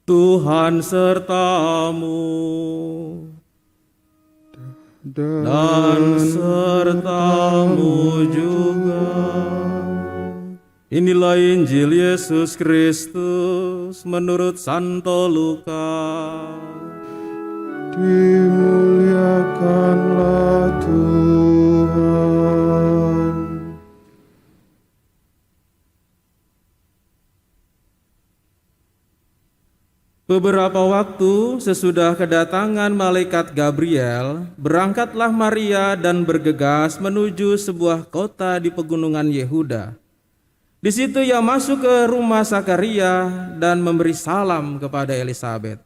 Tuhan sertamu dan sertamu juga. Inilah Injil Yesus Kristus menurut Santo Lukas. Dimuliakanlah Tuhan. Beberapa waktu sesudah kedatangan malaikat Gabriel, berangkatlah Maria dan bergegas menuju sebuah kota di pegunungan Yehuda. Di situ ia masuk ke rumah Zakaria dan memberi salam kepada Elisabet.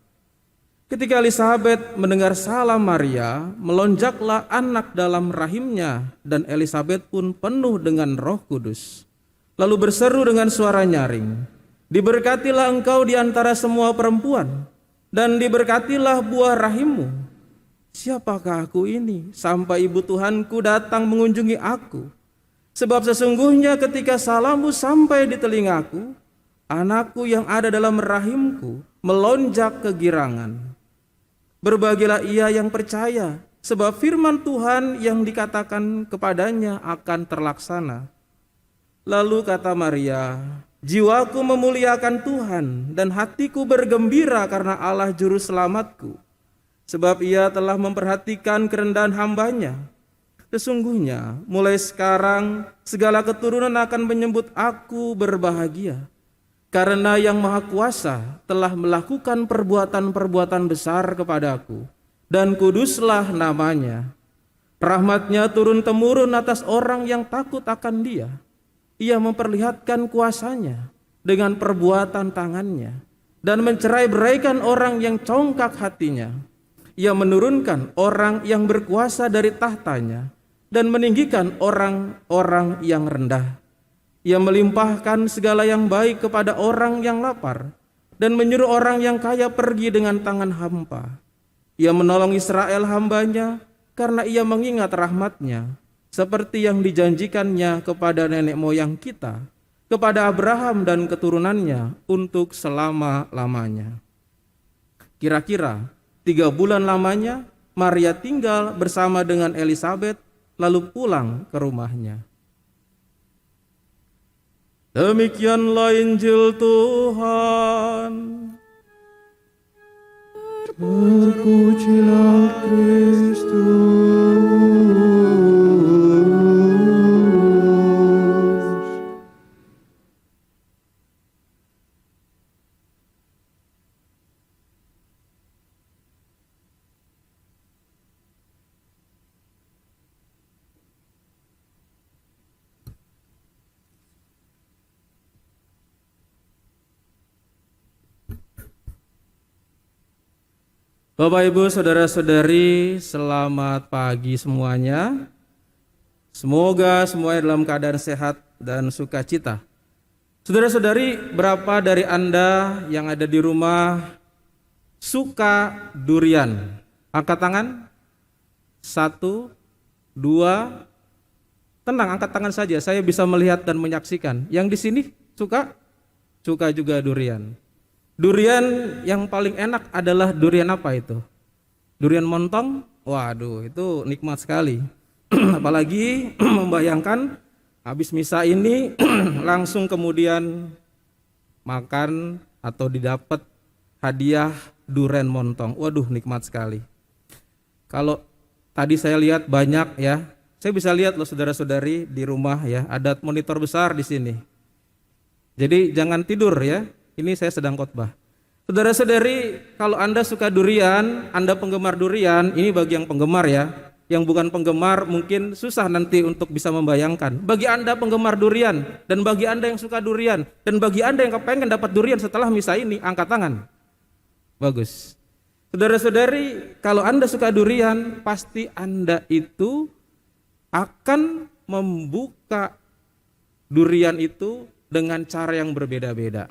Ketika Elisabet mendengar salam Maria, melonjaklah anak dalam rahimnya dan Elisabet pun penuh dengan Roh Kudus. Lalu berseru dengan suara nyaring, "Diberkatilah engkau di antara semua perempuan, dan diberkatilah buah rahimmu. Siapakah aku ini sampai ibu Tuhanku datang mengunjungi aku? Sebab sesungguhnya ketika salammu sampai di telingaku, anakku yang ada dalam rahimku melonjak kegirangan. Berbahagialah ia yang percaya, sebab firman Tuhan yang dikatakan kepadanya akan terlaksana." Lalu kata Maria, "Jiwaku memuliakan Tuhan dan hatiku bergembira karena Allah juru selamatku, sebab ia telah memperhatikan kerendahan hambanya. Sesungguhnya mulai sekarang segala keturunan akan menyebut aku berbahagia, karena Yang Maha Kuasa telah melakukan perbuatan-perbuatan besar kepadaku, dan kuduslah namanya. Rahmatnya turun-temurun atas orang yang takut akan Dia. Ia memperlihatkan kuasanya dengan perbuatan tangannya dan mencerai-beraikan orang yang congkak hatinya. Ia menurunkan orang yang berkuasa dari tahtanya dan meninggikan orang-orang yang rendah. Ia melimpahkan segala yang baik kepada orang yang lapar dan menyuruh orang yang kaya pergi dengan tangan hampa. Ia menolong Israel hambanya karena ia mengingat rahmatnya, seperti yang dijanjikannya kepada nenek moyang kita, kepada Abraham dan keturunannya untuk selama-lamanya." Kira-kira 3 bulan lamanya Maria tinggal bersama dengan Elisabet, lalu pulang ke rumahnya. Demikianlah Injil Tuhan. Terpujilah Kristus. Bapak Ibu Saudara-saudari, selamat pagi semuanya. Semoga semuanya dalam keadaan sehat dan sukacita. Saudara-saudari, berapa dari Anda yang ada di rumah suka durian? Angkat tangan. 1, 2. Tenang, angkat tangan saja. Saya bisa melihat dan menyaksikan. Yang di sini suka? Suka juga durian. Durian yang paling enak adalah durian apa itu? Durian montong? Waduh, itu nikmat sekali. Apalagi membayangkan habis misa ini langsung kemudian makan atau didapat hadiah durian montong. Waduh, nikmat sekali. Kalau tadi saya lihat banyak ya, saya bisa lihat loh saudara-saudari di rumah ya, ada monitor besar di sini. Jadi jangan tidur ya. Ini saya sedang khotbah. Saudara-saudari, kalau Anda suka durian, Anda penggemar durian, ini bagi yang penggemar ya. Yang bukan penggemar mungkin susah nanti untuk bisa membayangkan. Bagi Anda penggemar durian, dan bagi Anda yang suka durian, dan bagi Anda yang kepengen dapat durian setelah misa ini, angkat tangan. Bagus. Saudara-saudari, kalau Anda suka durian, pasti Anda itu akan membuka durian itu dengan cara yang berbeda-beda.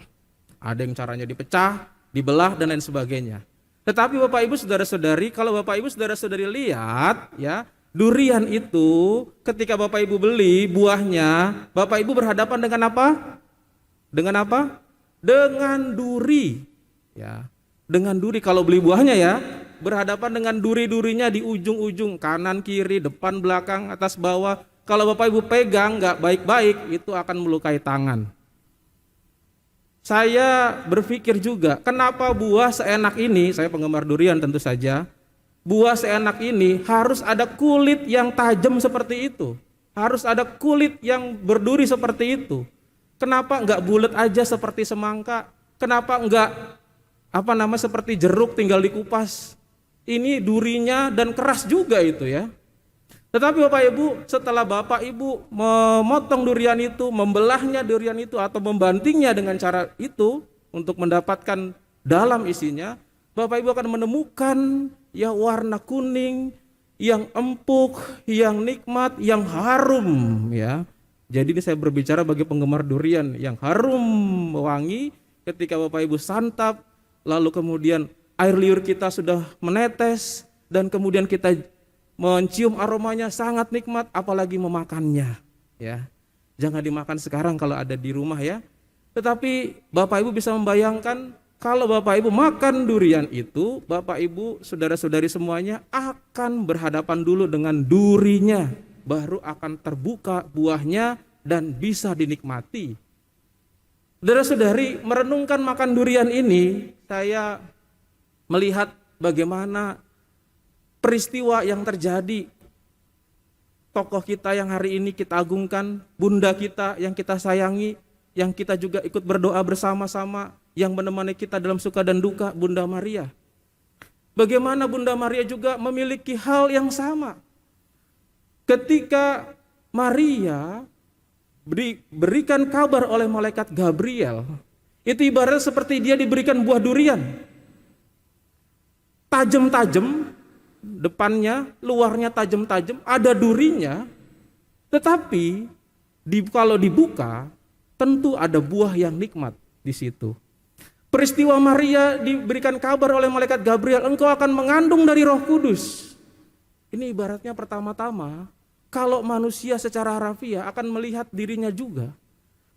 Ada yang caranya dipecah, dibelah dan lain sebagainya. Tetapi Bapak Ibu Saudara-saudari, kalau Bapak Ibu Saudara-saudari lihat ya, durian itu ketika Bapak Ibu beli buahnya, Bapak Ibu berhadapan dengan apa? Dengan apa? Dengan duri. Ya. dengan duri. Kalau beli buahnya ya, berhadapan dengan duri-durinya di ujung-ujung, kanan, kiri, depan, belakang, atas, bawah. Kalau Bapak Ibu pegang nggak baik-baik, itu akan melukai tangan. Saya berpikir juga, kenapa buah seenak ini, saya penggemar durian tentu saja, buah seenak ini harus ada kulit yang tajam seperti itu. Harus ada kulit yang berduri seperti itu. Kenapa enggak bulat aja seperti semangka? Kenapa enggak seperti jeruk tinggal dikupas? Ini durinya dan keras juga itu ya. Tetapi Bapak Ibu, setelah Bapak Ibu memotong durian itu, membelahnya durian itu atau membantingnya dengan cara itu untuk mendapatkan dalam isinya, Bapak Ibu akan menemukan ya warna kuning yang empuk, yang nikmat, yang harum ya. Jadi ini saya berbicara bagi penggemar durian yang harum wangi ketika Bapak Ibu santap, lalu kemudian air liur kita sudah menetes dan kemudian kita mencium aromanya sangat nikmat, apalagi memakannya ya. Jangan dimakan sekarang kalau ada di rumah ya. Tetapi Bapak Ibu bisa membayangkan kalau Bapak Ibu makan durian itu, Bapak Ibu, saudara-saudari semuanya akan berhadapan dulu dengan durinya, baru akan terbuka buahnya dan bisa dinikmati. Saudara-saudari, merenungkan makan durian ini, saya melihat bagaimana peristiwa yang terjadi. Tokoh kita yang hari ini kita agungkan, bunda kita yang kita sayangi, yang kita juga ikut berdoa bersama-sama, yang menemani kita dalam suka dan duka, Bunda Maria. Bagaimana Bunda Maria juga memiliki hal yang sama. Ketika Maria diberikan kabar oleh malaikat Gabriel, itu ibaratnya seperti dia diberikan buah durian. Tajam-tajam, depannya, luarnya tajam-tajam, ada durinya, tetapi kalau dibuka, tentu ada buah yang nikmat di situ. Peristiwa Maria diberikan kabar oleh malaikat Gabriel, engkau akan mengandung dari Roh Kudus. Ini ibaratnya pertama-tama, kalau manusia secara harafiah akan melihat dirinya juga.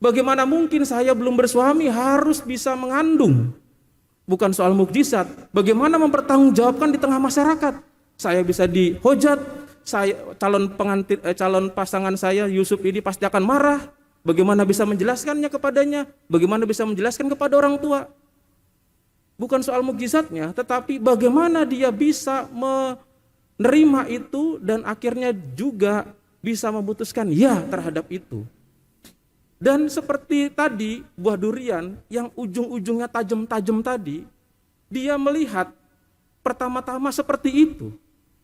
Bagaimana mungkin saya belum bersuami harus bisa mengandung? Bukan soal mukjizat, bagaimana mempertanggungjawabkan di tengah masyarakat? Saya bisa dihujat, calon pasangan saya Yusuf ini pasti akan marah. Bagaimana bisa menjelaskannya kepadanya? Bagaimana bisa menjelaskan kepada orang tua? Bukan soal mukjizatnya, tetapi bagaimana dia bisa menerima itu dan akhirnya juga bisa memutuskan ya terhadap itu. Dan seperti tadi buah durian yang ujung-ujungnya tajam-tajam tadi, dia melihat pertama-tama seperti itu.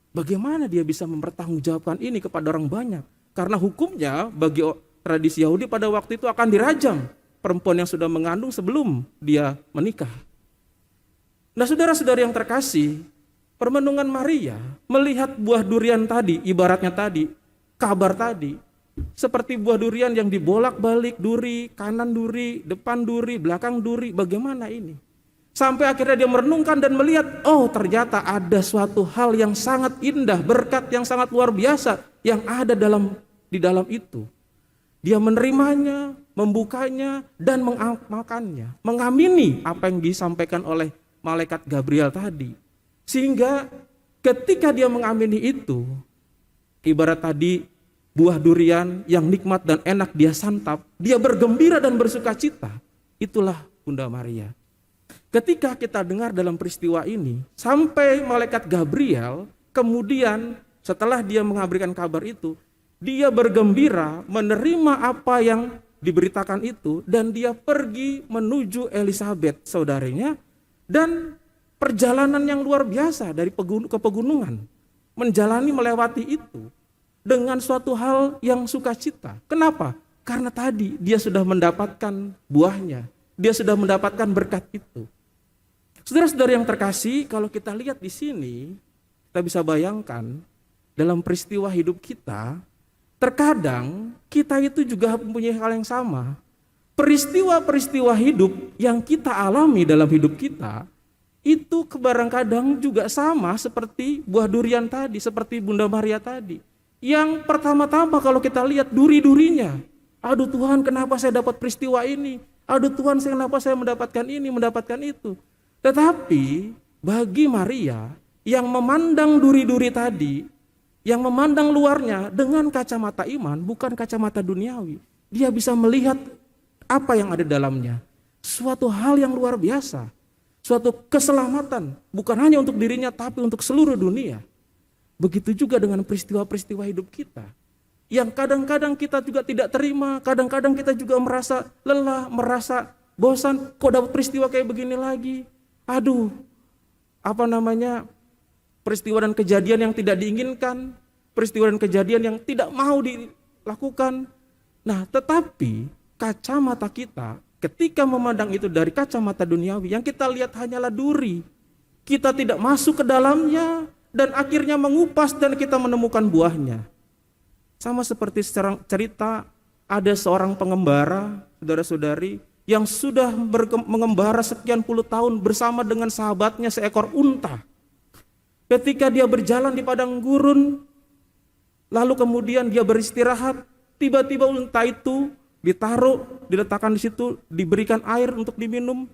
Bagaimana dia bisa mempertanggungjawabkan ini kepada orang banyak? Karena hukumnya bagi tradisi Yahudi pada waktu itu akan dirajam perempuan yang sudah mengandung sebelum dia menikah. Nah, saudara-saudara yang terkasih, permenungan Maria melihat buah durian tadi, ibaratnya tadi, kabar tadi, seperti buah durian yang dibolak-balik duri, kanan duri, depan duri, belakang duri, bagaimana ini? Sampai akhirnya dia merenungkan dan melihat, oh ternyata ada suatu hal yang sangat indah, berkat yang sangat luar biasa yang ada di dalam itu. Dia menerimanya, membukanya, dan mengamalkannya, mengamini apa yang disampaikan oleh malaikat Gabriel tadi. Sehingga ketika dia mengamini itu, ibarat tadi buah durian yang nikmat dan enak dia santap, dia bergembira dan bersukacita. Itulah Bunda Maria. Ketika kita dengar dalam peristiwa ini, sampai malaikat Gabriel, kemudian setelah dia mengabarkan kabar itu, dia bergembira menerima apa yang diberitakan itu, dan dia pergi menuju Elisabet, saudarinya, dan perjalanan yang luar biasa dari ke pegunungan, melewati itu dengan suatu hal yang sukacita. Kenapa? Karena tadi dia sudah mendapatkan buahnya, dia sudah mendapatkan berkat itu. Saudara-saudara yang terkasih, kalau kita lihat di sini, kita bisa bayangkan dalam peristiwa hidup kita, terkadang kita itu juga mempunyai hal yang sama. Peristiwa-peristiwa hidup yang kita alami dalam hidup kita, itu kadang-kadang juga sama seperti buah durian tadi, seperti Bunda Maria tadi. Yang pertama-tama kalau kita lihat duri-durinya, aduh Tuhan, kenapa saya dapat peristiwa ini? Aduh Tuhan, kenapa saya mendapatkan ini, mendapatkan itu? Tetapi bagi Maria yang memandang duri-duri tadi, yang memandang luarnya dengan kacamata iman, bukan kacamata duniawi, dia bisa melihat apa yang ada dalamnya. Suatu hal yang luar biasa, suatu keselamatan, bukan hanya untuk dirinya tapi untuk seluruh dunia. Begitu juga dengan peristiwa-peristiwa hidup kita, yang kadang-kadang kita juga tidak terima, kadang-kadang kita juga merasa lelah, merasa bosan, kok dapat peristiwa kayak begini lagi. Aduh, peristiwa dan kejadian yang tidak diinginkan, peristiwa dan kejadian yang tidak mau dilakukan. Nah, tetapi kacamata kita ketika memandang itu dari kacamata duniawi, yang kita lihat hanyalah duri. Kita tidak masuk ke dalamnya dan akhirnya mengupas dan kita menemukan buahnya. Sama seperti cerita ada seorang pengembara, saudara-saudari, yang sudah mengembara sekian puluh tahun bersama dengan sahabatnya seekor unta. Ketika dia berjalan di padang gurun, lalu kemudian dia beristirahat, tiba-tiba unta itu diletakkan di situ, diberikan air untuk diminum.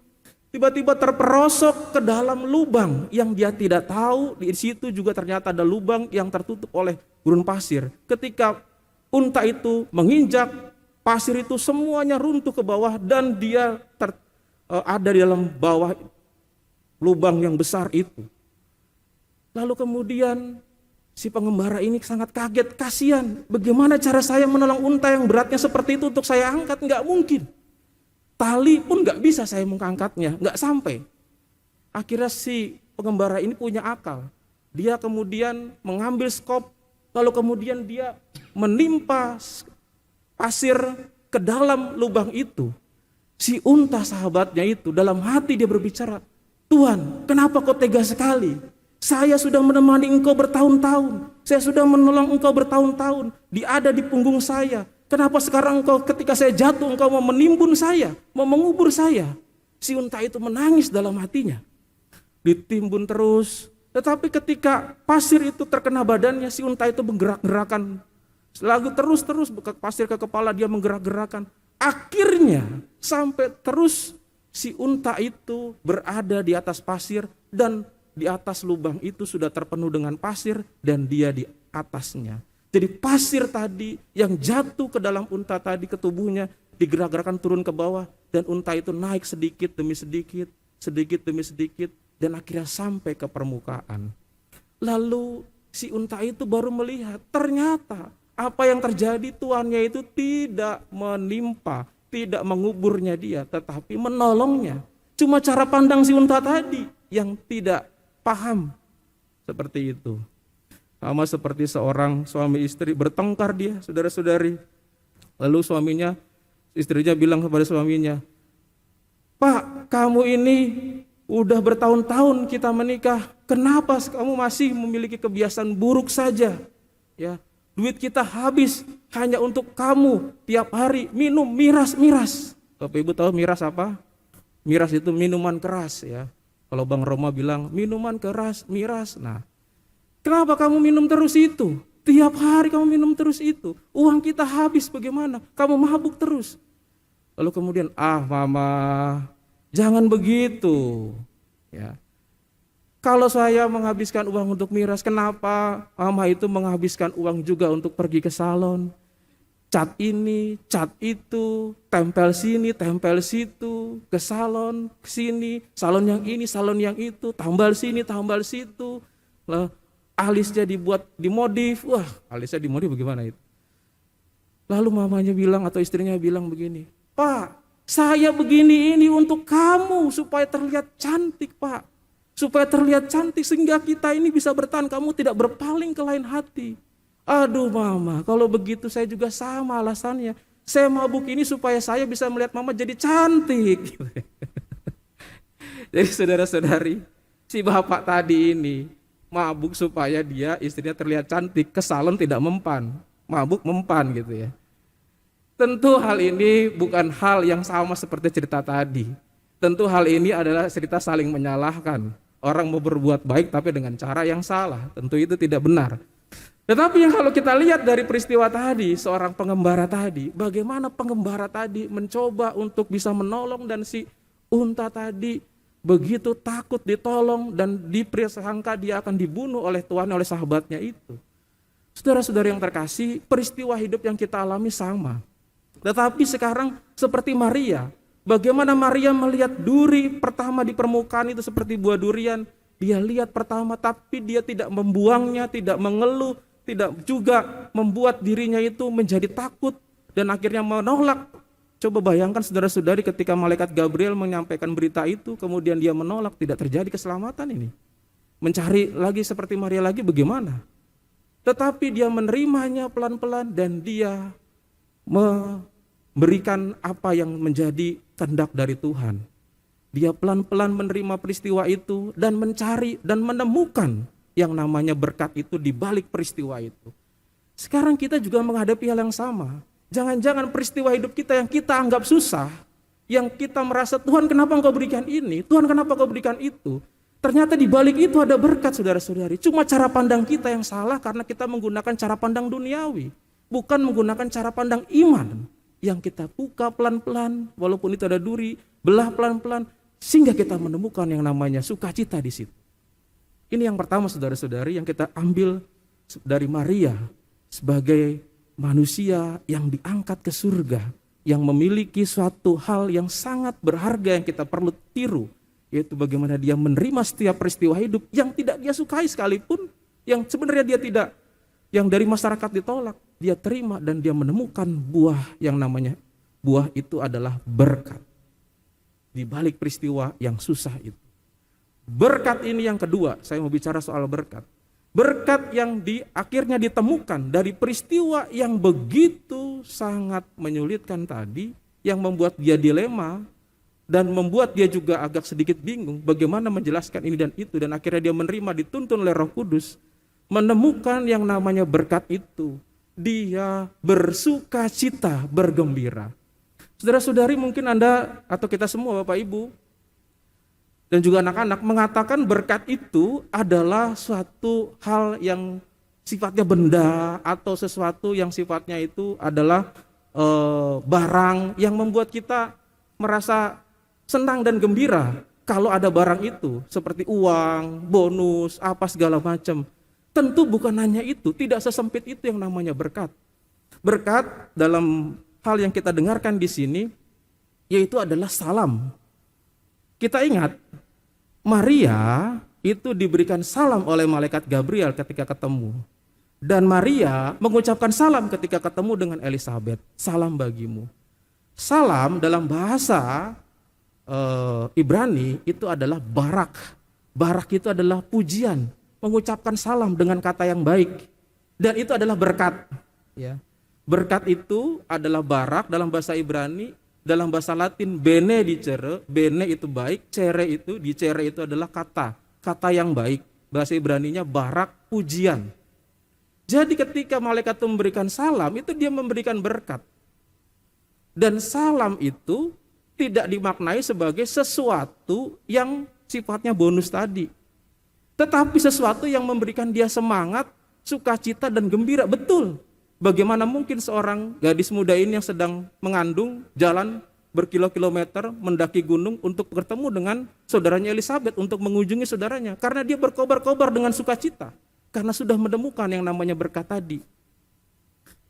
Tiba-tiba terperosok ke dalam lubang yang dia tidak tahu, di situ juga ternyata ada lubang yang tertutup oleh gurun pasir. Ketika unta itu menginjak, pasir itu semuanya runtuh ke bawah dan dia ada di dalam bawah lubang yang besar itu. Lalu kemudian si pengembara ini sangat kaget, kasihan, bagaimana cara saya menolong unta yang beratnya seperti itu untuk saya angkat? Enggak mungkin. Tali pun enggak bisa saya mengangkatnya, enggak sampai. Akhirnya si pengembara ini punya akal. Dia kemudian mengambil skop, lalu kemudian dia menimpa pasir ke dalam lubang itu. Si unta sahabatnya itu dalam hati dia berbicara, Tuhan, kenapa kau tega sekali? Saya sudah menemani engkau bertahun-tahun. Saya sudah menolong engkau bertahun-tahun. Dia ada di punggung saya. Kenapa sekarang engkau ketika saya jatuh engkau mau menimbun saya, mau mengubur saya? Si unta itu menangis dalam hatinya. Ditimbun terus. Tetapi ketika pasir itu terkena badannya, si unta itu menggerak-gerakan. Lalu terus pasir ke kepala dia menggerak-gerakan. Akhirnya sampai terus si unta itu berada di atas pasir dan di atas lubang itu sudah terpenuh dengan pasir dan dia di atasnya. Jadi pasir tadi yang jatuh ke dalam unta tadi ke tubuhnya digerak-gerakan turun ke bawah dan unta itu naik sedikit demi sedikit, sedikit demi sedikit dan akhirnya sampai ke permukaan. Lalu si unta itu baru melihat ternyata apa yang terjadi tuannya itu tidak menimpa, tidak menguburnya dia tetapi menolongnya. Cuma cara pandang si unta tadi yang tidak paham seperti itu. Sama seperti seorang suami istri bertengkar dia, saudara-saudari. Lalu istrinya bilang kepada suaminya, Pak, kamu ini udah bertahun-tahun kita menikah, kenapa kamu masih memiliki kebiasaan buruk saja? Ya, duit kita habis hanya untuk kamu tiap hari minum miras. Bapak Ibu tahu miras apa? Miras itu minuman keras ya. Kalau Bang Roma bilang minuman keras, miras. Nah, kenapa kamu minum terus itu? Tiap hari kamu minum terus itu. Uang kita habis bagaimana? Kamu mabuk terus. Lalu kemudian, mama, jangan begitu. Ya. Kalau saya menghabiskan uang untuk miras, kenapa mama itu menghabiskan uang juga untuk pergi ke salon? Cat ini, cat itu, tempel sini, tempel situ, ke salon, ke sini, salon yang ini, salon yang itu, tambal sini, tambal situ. Lah, alisnya dibuat dimodif. Wah, alisnya dimodif bagaimana itu? Lalu mamanya bilang atau istrinya bilang begini, Pak, saya begini ini untuk kamu supaya terlihat cantik, Pak. Supaya terlihat cantik sehingga kita ini bisa bertahan, kamu tidak berpaling ke lain hati. Aduh mama, kalau begitu saya juga sama alasannya. Saya mabuk ini supaya saya bisa melihat mama jadi cantik. Jadi saudara-saudari, si bapak tadi ini mabuk supaya istrinya terlihat cantik, ke salon tidak mempan, mabuk mempan gitu ya. Tentu hal ini bukan hal yang sama seperti cerita tadi. Tentu hal ini adalah cerita saling menyalahkan. Orang mau berbuat baik tapi dengan cara yang salah, tentu itu tidak benar. Tetapi yang kalau kita lihat dari peristiwa tadi, seorang pengembara tadi, bagaimana pengembara tadi mencoba untuk bisa menolong dan si unta tadi begitu takut ditolong dan dipersangka dia akan dibunuh oleh Tuhan, oleh sahabatnya itu. Saudara-saudara yang terkasih, peristiwa hidup yang kita alami sama. Tetapi sekarang seperti Maria, bagaimana Maria melihat duri pertama di permukaan itu seperti buah durian. Dia lihat pertama tapi dia tidak membuangnya, tidak mengeluh, tidak juga membuat dirinya itu menjadi takut dan akhirnya menolak. Coba bayangkan saudara-saudari ketika malaikat Gabriel menyampaikan berita itu, kemudian dia menolak, tidak terjadi keselamatan ini. Mencari lagi seperti Maria lagi bagaimana? Tetapi dia menerimanya pelan-pelan dan dia memberikan apa yang menjadi kehendak dari Tuhan. Dia pelan-pelan menerima peristiwa itu dan mencari dan menemukan yang namanya berkat itu di balik peristiwa itu. Sekarang kita juga menghadapi hal yang sama. Jangan-jangan peristiwa hidup kita yang kita anggap susah, yang kita merasa Tuhan kenapa engkau berikan ini, Tuhan kenapa engkau berikan itu. Ternyata di balik itu ada berkat saudara-saudari. Cuma cara pandang kita yang salah karena kita menggunakan cara pandang duniawi. Bukan menggunakan cara pandang iman. Yang kita buka pelan-pelan, walaupun itu ada duri, belah pelan-pelan. Sehingga kita menemukan yang namanya sukacita di situ. Ini yang pertama saudara-saudari yang kita ambil dari Maria sebagai manusia yang diangkat ke surga, yang memiliki suatu hal yang sangat berharga yang kita perlu tiru, yaitu bagaimana dia menerima setiap peristiwa hidup yang tidak dia sukai sekalipun, yang sebenarnya dia tidak, yang dari masyarakat ditolak, dia terima dan dia menemukan buah yang namanya buah itu adalah berkat. Di balik peristiwa yang susah itu. Berkat ini yang kedua, saya mau bicara soal berkat. Berkat yang akhirnya ditemukan dari peristiwa yang begitu sangat menyulitkan tadi, yang membuat dia dilema dan membuat dia juga agak sedikit bingung bagaimana menjelaskan ini dan itu, dan akhirnya dia menerima, dituntun oleh Roh Kudus, menemukan yang namanya berkat itu. Dia bersuka cita, bergembira. Saudara-saudari, mungkin Anda atau kita semua Bapak Ibu dan juga anak-anak mengatakan berkat itu adalah suatu hal yang sifatnya benda atau sesuatu yang sifatnya itu adalah barang yang membuat kita merasa senang dan gembira kalau ada barang itu seperti uang, bonus, apa segala macam. Tentu bukan hanya itu, tidak sesempit itu yang namanya berkat. Berkat dalam hal yang kita dengarkan di sini yaitu adalah salam. Kita ingat Maria itu diberikan salam oleh malaikat Gabriel ketika ketemu. Dan Maria mengucapkan salam ketika ketemu dengan Elisabet. Salam bagimu. Salam dalam bahasa Ibrani itu adalah barak. Barak itu adalah pujian. Mengucapkan salam dengan kata yang baik. Dan itu adalah berkat. Ya. Berkat itu adalah barak dalam bahasa Ibrani. Dalam bahasa Latin bene dicere, bene itu baik, cere itu, dicere itu adalah kata yang baik. Bahasa Ibraninya barak, pujian. Jadi ketika malaikat itu memberikan salam, itu dia memberikan berkat. Dan salam itu tidak dimaknai sebagai sesuatu yang sifatnya bonus tadi. Tetapi sesuatu yang memberikan dia semangat, sukacita dan gembira, betul. Bagaimana mungkin seorang gadis muda ini yang sedang mengandung jalan berkilo-kilometer mendaki gunung untuk bertemu dengan saudaranya Elisabet untuk mengunjungi saudaranya. Karena dia berkobar-kobar dengan sukacita. Karena sudah menemukan yang namanya berkat tadi.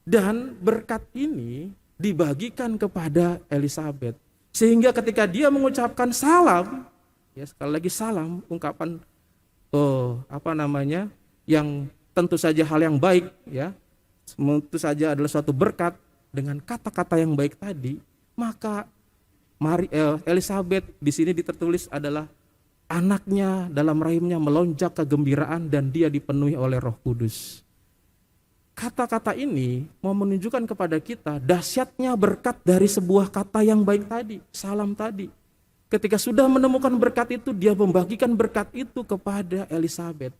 Dan berkat ini dibagikan kepada Elisabet. Sehingga ketika dia mengucapkan salam, ya sekali lagi salam, ungkapan yang tentu saja hal yang baik, ya. Tentu saja adalah suatu berkat dengan kata-kata yang baik tadi, maka Elisabet di sini ditertulis adalah anaknya dalam rahimnya melonjak kegembiraan dan dia dipenuhi oleh Roh Kudus. Kata-kata ini mau menunjukkan kepada kita dahsyatnya berkat dari sebuah kata yang baik tadi, salam tadi. Ketika sudah menemukan berkat itu, dia membagikan berkat itu kepada Elisabet.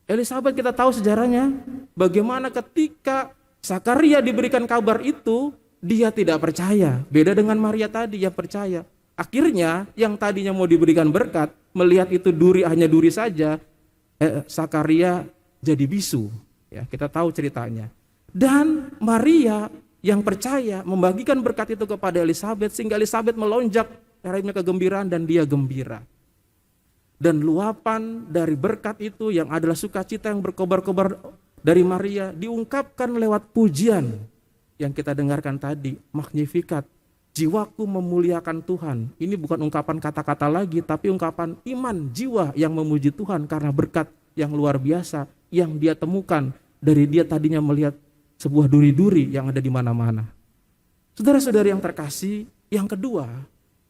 Elisabet kita tahu sejarahnya, bagaimana ketika Zakaria diberikan kabar itu, dia tidak percaya. Beda dengan Maria tadi yang percaya. Akhirnya yang tadinya mau diberikan berkat, melihat itu hanya duri saja, Zakaria jadi bisu. Ya, kita tahu ceritanya. Dan Maria yang percaya membagikan berkat itu kepada Elisabet, sehingga Elisabet melonjak rahimnya kegembiraan dan dia gembira. Dan luapan dari berkat itu yang adalah sukacita yang berkobar-kobar dari Maria diungkapkan lewat pujian yang kita dengarkan tadi, Magnificat. Jiwaku memuliakan Tuhan. Ini bukan ungkapan kata-kata lagi, tapi ungkapan iman jiwa yang memuji Tuhan karena berkat yang luar biasa yang dia temukan dari dia tadinya melihat sebuah duri-duri yang ada di mana-mana. Saudara-saudari yang terkasih, yang kedua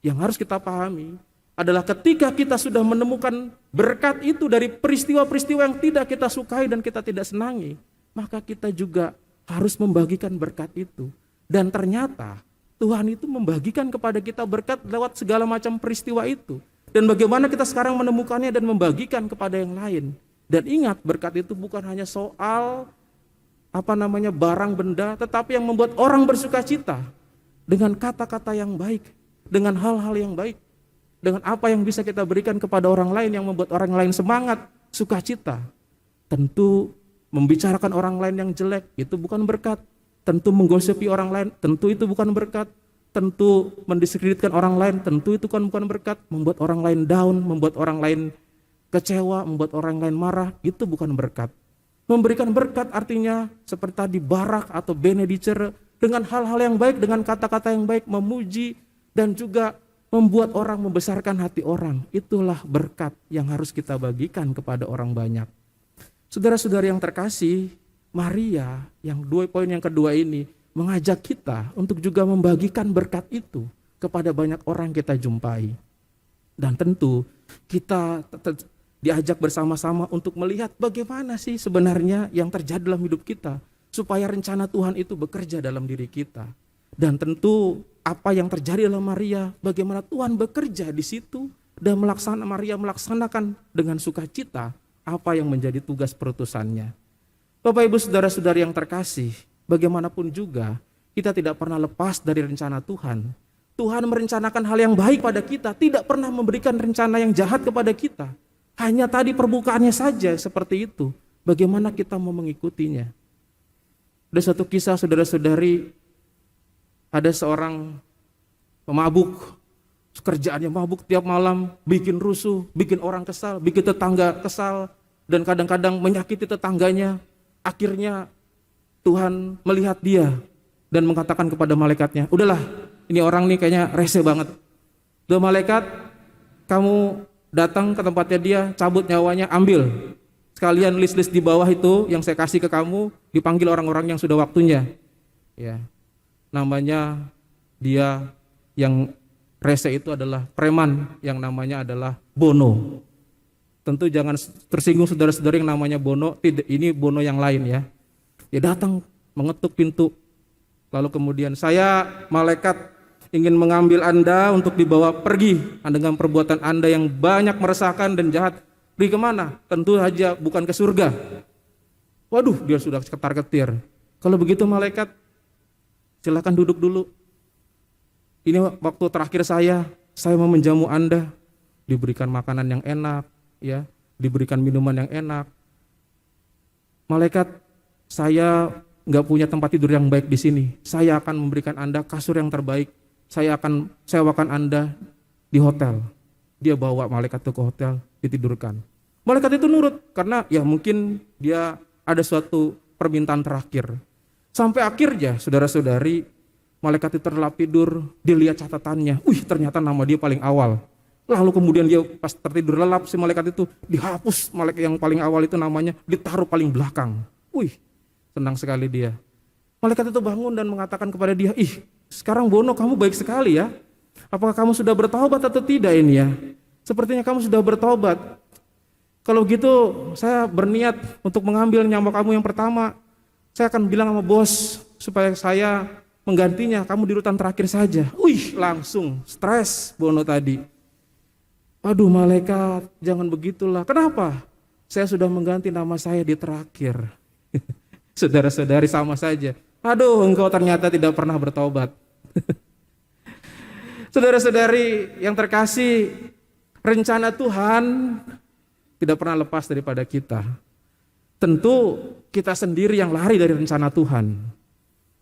yang harus kita pahami adalah ketika kita sudah menemukan berkat itu dari peristiwa-peristiwa yang tidak kita sukai dan kita tidak senangi, maka kita juga harus membagikan berkat itu. Dan ternyata Tuhan itu membagikan kepada kita berkat lewat segala macam peristiwa itu. Dan bagaimana kita sekarang menemukannya dan membagikan kepada yang lain. Dan ingat, berkat itu bukan hanya soal barang benda, tetapi yang membuat orang bersukacita dengan kata-kata yang baik, dengan hal-hal yang baik, dengan apa yang bisa kita berikan kepada orang lain yang membuat orang lain semangat, sukacita. Tentu membicarakan orang lain yang jelek itu bukan berkat. Tentu menggosipi orang lain, tentu itu bukan berkat. Tentu mendiskreditkan orang lain, tentu itu kan bukan berkat. Membuat orang lain down, membuat orang lain kecewa, membuat orang lain marah, itu bukan berkat. Memberikan berkat artinya seperti tadi Barak atau benedicere, dengan hal-hal yang baik, dengan kata-kata yang baik, memuji dan juga membuat orang membesarkan hati orang. Itulah berkat yang harus kita bagikan kepada orang banyak. Saudara-saudari yang terkasih, Maria yang poin yang kedua ini mengajak kita untuk juga membagikan berkat itu kepada banyak orang kita jumpai. Dan tentu kita diajak bersama-sama untuk melihat bagaimana sih sebenarnya yang terjadi dalam hidup kita supaya rencana Tuhan itu bekerja dalam diri kita. Dan tentu apa yang terjadi dalam Maria, bagaimana Tuhan bekerja di situ dan Maria melaksanakan dengan sukacita apa yang menjadi tugas perutusannya. Bapak Ibu saudara-saudari yang terkasih, bagaimanapun juga kita tidak pernah lepas dari rencana Tuhan. Tuhan merencanakan hal yang baik pada kita, tidak pernah memberikan rencana yang jahat kepada kita. Hanya tadi permukaannya saja seperti itu. Bagaimana kita mau mengikutinya? Ada satu kisah saudara-saudari, ada seorang pemabuk, kerjaannya mabuk tiap malam, bikin rusuh, bikin orang kesal, bikin tetangga kesal, dan kadang-kadang menyakiti tetangganya. Akhirnya Tuhan melihat dia dan mengatakan kepada malaikatnya, udahlah, ini orang nih kayaknya rese banget. Udah malaikat, kamu datang ke tempatnya dia, cabut nyawanya, ambil. Sekalian list-list di bawah itu yang saya kasih ke kamu, dipanggil orang-orang yang sudah waktunya. Ya, namanya dia yang rese itu adalah preman, yang namanya adalah Bono. Tentu jangan tersinggung saudara-saudara yang namanya Bono, tidak, ini Bono yang lain ya. Dia datang mengetuk pintu. Lalu kemudian, saya malaikat ingin mengambil Anda untuk dibawa pergi dengan perbuatan Anda yang banyak meresahkan dan jahat. Pergi kemana? Tentu saja bukan ke surga. Waduh, dia sudah ketar-ketir. Kalau begitu malaikat, silakan duduk dulu. Ini waktu terakhir saya mau menjamu Anda. Diberikan makanan yang enak, ya, diberikan minuman yang enak. Malaikat, saya nggak punya tempat tidur yang baik di sini. Saya akan memberikan Anda kasur yang terbaik. Saya akan sewakan Anda di hotel. Dia bawa malaikat itu ke hotel, ditidurkan. Malaikat itu nurut karena ya mungkin dia ada suatu permintaan terakhir. Sampai akhirnya saudara-saudari, malaikat itu terlelap tidur, dilihat catatannya. Ternyata nama dia paling awal. Lalu kemudian dia pas tertidur lelap, si malaikat itu dihapus, malaikat yang paling awal itu namanya ditaruh paling belakang. Senang sekali dia. Malaikat itu bangun dan mengatakan kepada dia, sekarang Bono kamu baik sekali ya. Apakah kamu sudah bertobat atau tidak ini ya? Sepertinya kamu sudah bertobat. Kalau gitu saya berniat untuk mengambil nyawa kamu yang pertama. Saya akan bilang sama bos supaya saya menggantinya, kamu di urutan terakhir saja. Langsung stres Bono tadi. Aduh malaikat, jangan begitulah. Kenapa? Saya sudah mengganti nama saya di terakhir. Saudara-saudari sama saja. Aduh, engkau ternyata tidak pernah bertobat. Saudara-saudari yang terkasih, rencana Tuhan tidak pernah lepas daripada kita. Tentu kita sendiri yang lari dari rencana Tuhan.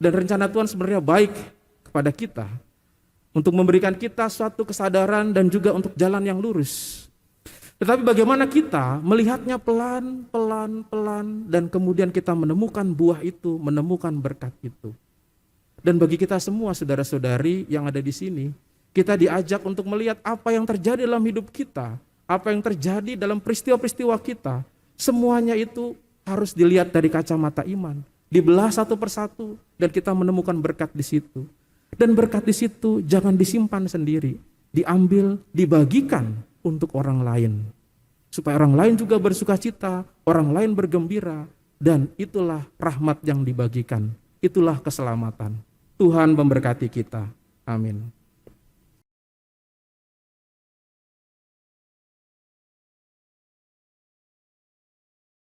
Dan rencana Tuhan sebenarnya baik kepada kita, untuk memberikan kita suatu kesadaran dan juga untuk jalan yang lurus. Tetapi bagaimana kita melihatnya pelan, dan kemudian kita menemukan buah itu, menemukan berkat itu. Dan bagi kita semua saudara-saudari yang ada di sini, kita diajak untuk melihat apa yang terjadi dalam hidup kita, apa yang terjadi dalam peristiwa-peristiwa kita. Semuanya itu harus dilihat dari kacamata iman, dibelah satu persatu, dan kita menemukan berkat di situ. Dan berkat di situ jangan disimpan sendiri, diambil, dibagikan untuk orang lain. Supaya orang lain juga bersukacita, orang lain bergembira, dan itulah rahmat yang dibagikan, itulah keselamatan. Tuhan memberkati kita. Amin.